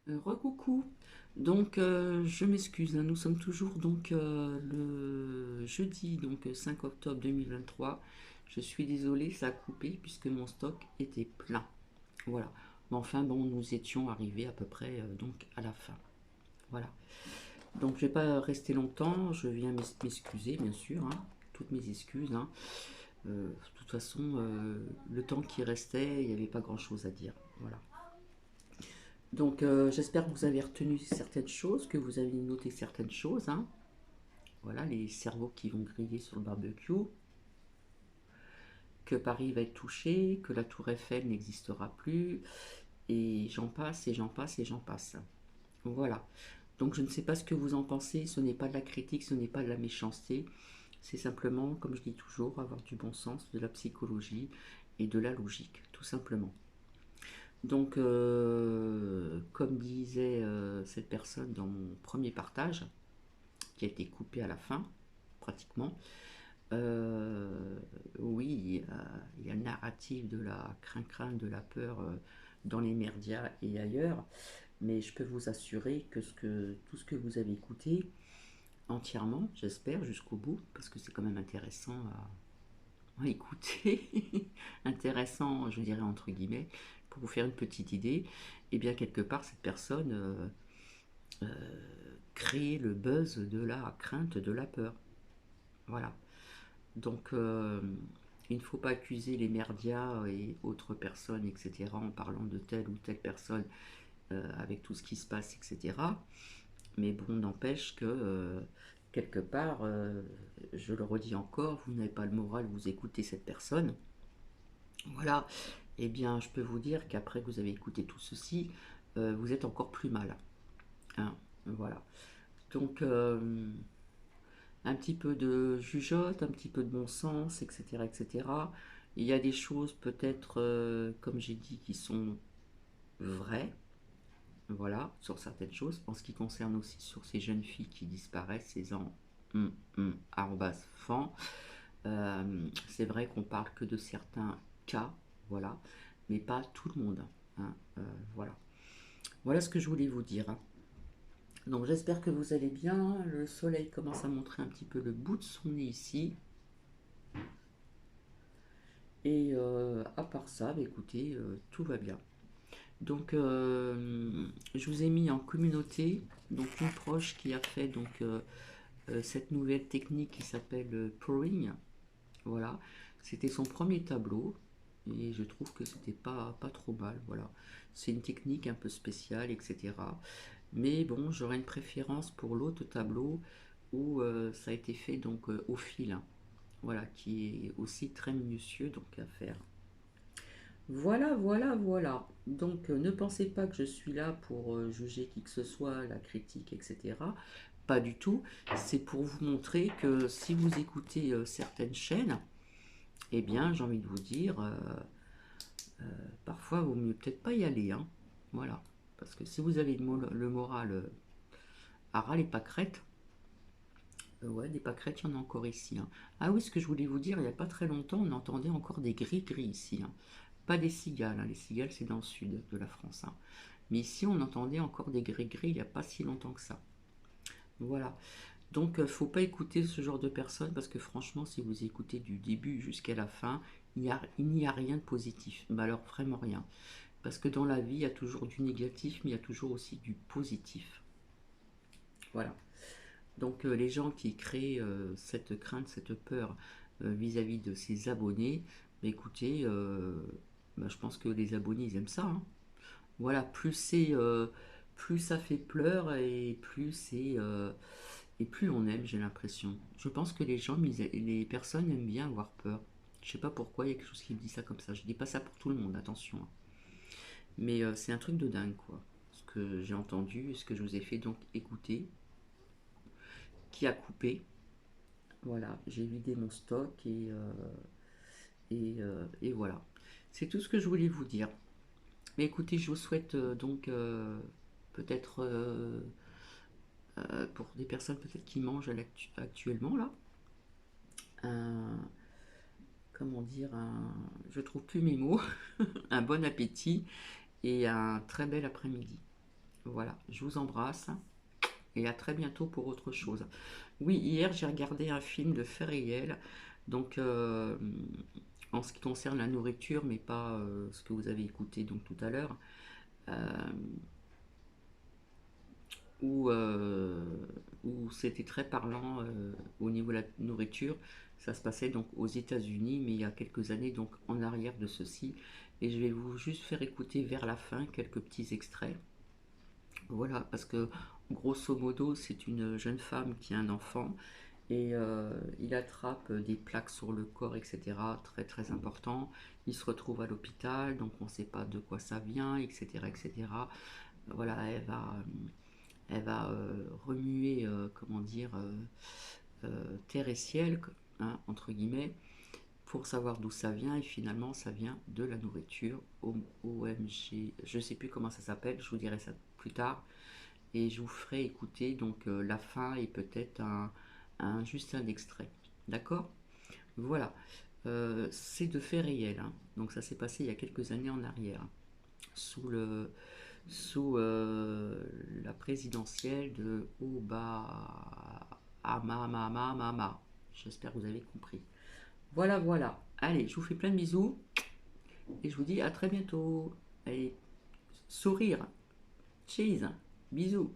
Recoucou. Donc, je m'excuse, hein, nous sommes toujours donc le jeudi 5 octobre 2023. Je suis désolée, ça a coupé puisque mon stock était plein. Voilà. Mais enfin bon, nous étions arrivés à peu près donc à la fin. Voilà. Donc je vais pas rester longtemps. Je viens m'excuser bien sûr, hein, toutes mes excuses, hein. De toute façon, le temps qui restait, il n'y avait pas grand-chose à dire. Voilà. Donc j'espère que vous avez retenu certaines choses, que vous avez noté certaines choses, hein. Voilà, les cerveaux qui vont griller sur le barbecue, que Paris va être touché, que la tour Eiffel n'existera plus, et j'en passe, et j'en passe, et j'en passe. Voilà. Donc je ne sais pas ce que vous en pensez, ce n'est pas de la critique, ce n'est pas de la méchanceté, c'est simplement, comme je dis toujours, avoir du bon sens, de la psychologie et de la logique, tout simplement. Donc, comme disait cette personne dans mon premier partage, qui a été coupé à la fin, pratiquement, oui, il y a le narratif de la crainte, de la peur dans les médias et ailleurs, mais je peux vous assurer que, tout ce que vous avez écouté, entièrement, j'espère, jusqu'au bout, parce que c'est quand même intéressant à écouter, intéressant, je dirais entre guillemets, pour vous faire une petite idée, et bien quelque part, cette personne crée le buzz de la crainte, de la peur. Voilà. Donc, il ne faut pas accuser les merdias et autres personnes, etc., en parlant de telle ou telle personne avec tout ce qui se passe, etc. Mais bon, n'empêche que, quelque part, je le redis encore, vous n'avez pas le moral, vous écoutez cette personne. Voilà. Eh bien, je peux vous dire qu'après que vous avez écouté tout ceci, vous êtes encore plus mal, hein. Voilà. Donc, un petit peu de jugeote, un petit peu de bon sens, etc., etc. Il y a des choses peut-être, comme j'ai dit, qui sont vraies, voilà, sur certaines choses. En ce qui concerne aussi sur ces jeunes filles qui disparaissent, ces arrobas fan, c'est vrai qu'on parle que de certains cas, voilà, mais pas tout le monde, hein, voilà. Voilà ce que je voulais vous dire, hein. Donc j'espère que vous allez bien. Le soleil commence à montrer un petit peu le bout de son nez ici. Et à part ça, bah, écoutez, tout va bien. Donc, je vous ai mis en communauté donc une proche qui a fait cette nouvelle technique qui s'appelle Pouring. Voilà, c'était son premier tableau et je trouve que c'était pas trop mal. Voilà, c'est une technique un peu spéciale, etc. Mais bon, j'aurais une préférence pour l'autre tableau où ça a été fait au fil, hein. Voilà, qui est aussi très minutieux donc à faire. Voilà, voilà, voilà. Donc ne pensez pas que je suis là pour juger qui que ce soit, la critique, etc. Pas du tout. C'est pour vous montrer que si vous écoutez certaines chaînes, eh bien j'ai envie de vous dire, parfois il vaut mieux peut-être pas y aller, hein. Voilà. Parce que si vous avez le moral à ras les pâquerettes, ouais, des pâquerettes, il y en a encore ici, hein. Ah oui, ce que je voulais vous dire, il n'y a pas très longtemps, on entendait encore des gris-gris ici, hein. Pas des cigales, hein. Les cigales, c'est dans le sud de la France, hein. Mais ici, on entendait encore des gris-gris il n'y a pas si longtemps que ça. Voilà. Donc, faut pas écouter ce genre de personnes parce que franchement, si vous écoutez du début jusqu'à la fin, il n'y a rien de positif. Mais alors, vraiment rien. Parce que dans la vie, il y a toujours du négatif, mais il y a toujours aussi du positif. Voilà. Donc les gens qui créent cette crainte, cette peur vis-à-vis de ses abonnés, bah, écoutez, bah, je pense que les abonnés ils aiment ça, hein. Voilà, plus ça fait pleur et plus on aime, j'ai l'impression. Je pense que les personnes aiment bien avoir peur. Je sais pas pourquoi, il y a quelque chose qui me dit ça comme ça. Je dis pas ça pour tout le monde, attention, hein. Mais c'est un truc de dingue, quoi. Ce que j'ai entendu, ce que je vous ai fait donc écouter, qui a coupé. Voilà, j'ai vidé mon stock et voilà. C'est tout ce que je voulais vous dire. Mais écoutez, je vous souhaite peut-être pour des personnes peut-être qui mangent actuellement là, un, comment dire, je trouve plus mes mots, un bon appétit et un très bel après-midi. Voilà, je vous embrasse et à très bientôt pour autre chose. Oui, hier j'ai regardé un film de faits réels, donc en ce qui concerne la nourriture, mais pas ce que vous avez écouté donc tout à l'heure, euh, où, où c'était très parlant au niveau de la nourriture. Ça se passait donc aux États-Unis, mais il y a quelques années, donc en arrière de ceci. Et je vais vous juste faire écouter vers la fin quelques petits extraits. Voilà, parce que grosso modo, c'est une jeune femme qui a un enfant et il attrape des plaques sur le corps, etc. Très très important. Il se retrouve à l'hôpital, donc on ne sait pas de quoi ça vient, etc. etc. Voilà, elle va remuer, comment dire, terre et ciel, hein, entre guillemets, pour savoir d'où ça vient. Et finalement, ça vient de la nourriture. OMG, je ne sais plus comment ça s'appelle, je vous dirai ça plus tard. Et je vous ferai écouter donc la fin et peut-être juste un extrait. D'accord? Voilà. C'est de faits réels, hein. Donc ça s'est passé il y a quelques années en arrière, sous le sous la présidentielle de Obama. J'espère que vous avez compris. Voilà, voilà. Allez, je vous fais plein de bisous et je vous dis à très bientôt. Allez, sourire. Cheese. Bisous.